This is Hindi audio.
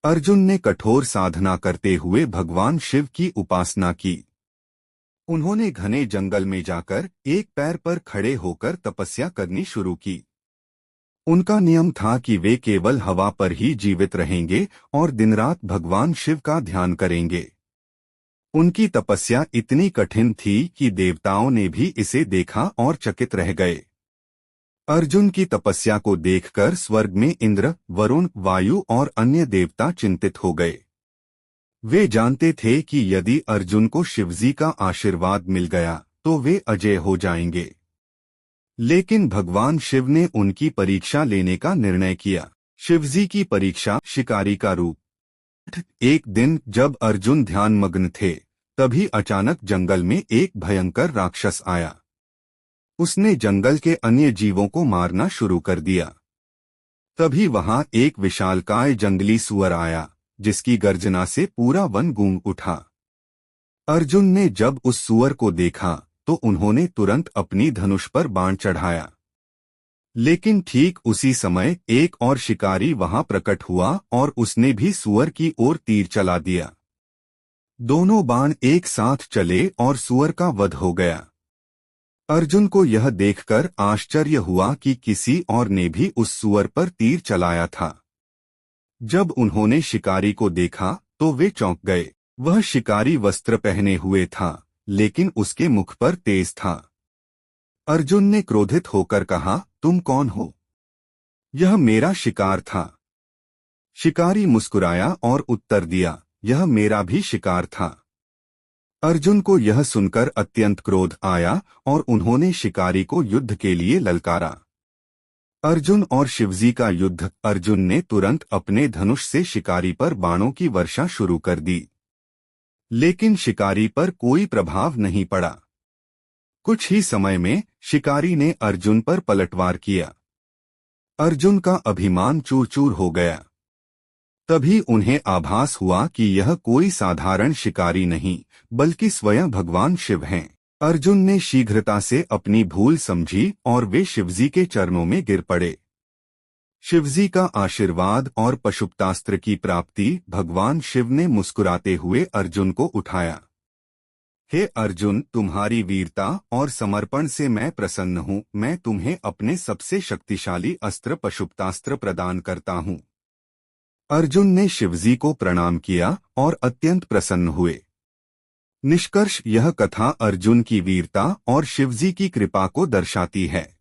अर्जुन ने कठोर साधना करते हुए भगवान शिव की उपासना की। उन्होंने घने जंगल में जाकर एक पैर पर खड़े होकर तपस्या करनी शुरू की। उनका नियम था कि वे केवल हवा पर ही जीवित रहेंगे और दिन रात भगवान शिव का ध्यान करेंगे। उनकी तपस्या इतनी कठिन थी कि देवताओं ने भी इसे देखा और चकित रह गए। अर्जुन की तपस्या को देखकर स्वर्ग में इंद्र, वरुण, वायु और अन्य देवता चिंतित हो गए। वे जानते थे कि यदि अर्जुन को शिवजी का आशीर्वाद मिल गया तो वे अजय हो जाएंगे। लेकिन भगवान शिव ने उनकी परीक्षा लेने का निर्णय किया। शिवजी की परीक्षा, शिकारी का रूप। एक दिन जब अर्जुन ध्यानमग्न थे, तभी अचानक जंगल में एक भयंकर राक्षस आया। उसने जंगल के अन्य जीवों को मारना शुरू कर दिया। तभी वहां एक विशालकाय जंगली सुअर आया, जिसकी गर्जना से पूरा वन गूंज उठा। अर्जुन ने जब उस सुअर को देखा तो उन्होंने तुरंत अपनी धनुष पर बाण चढ़ाया। लेकिन ठीक उसी समय एक और शिकारी वहां प्रकट हुआ और उसने भी सुअर की ओर तीर चला दिया। दोनों बाण एक साथ चले और सुअर का वध हो गया। अर्जुन को यह देखकर आश्चर्य हुआ कि किसी और ने भी उस सुअर पर तीर चलाया था। जब उन्होंने शिकारी को देखा तो वे चौंक गए। वह शिकारी वस्त्र पहने हुए था, लेकिन उसके मुख पर तेज था। अर्जुन ने क्रोधित होकर कहा, तुम कौन हो? यह मेरा शिकार था। शिकारी मुस्कुराया और उत्तर दिया, यह मेरा भी शिकार था। अर्जुन को यह सुनकर अत्यंत क्रोध आया और उन्होंने शिकारी को युद्ध के लिए ललकारा। अर्जुन और शिवजी का युद्ध। अर्जुन ने तुरंत अपने धनुष से शिकारी पर बाणों की वर्षा शुरू कर दी, लेकिन शिकारी पर कोई प्रभाव नहीं पड़ा। कुछ ही समय में शिकारी ने अर्जुन पर पलटवार किया। अर्जुन का अभिमान चूर चूर हो गया। तभी उन्हें आभास हुआ कि यह कोई साधारण शिकारी नहीं, बल्कि स्वयं भगवान शिव हैं। अर्जुन ने शीघ्रता से अपनी भूल समझी और वे शिवजी के चरणों में गिर पड़े। शिवजी का आशीर्वाद और पशुपतास्त्र की प्राप्ति। भगवान शिव ने मुस्कुराते हुए अर्जुन को उठाया। हे अर्जुन, तुम्हारी वीरता और समर्पण से मैं प्रसन्न हूँ। मैं तुम्हें अपने सबसे शक्तिशाली अस्त्र पशुपतास्त्र प्रदान करता हूँ। अर्जुन ने शिवजी को प्रणाम किया और अत्यंत प्रसन्न हुए। निष्कर्ष, यह कथा अर्जुन की वीरता और शिवजी की कृपा को दर्शाती है।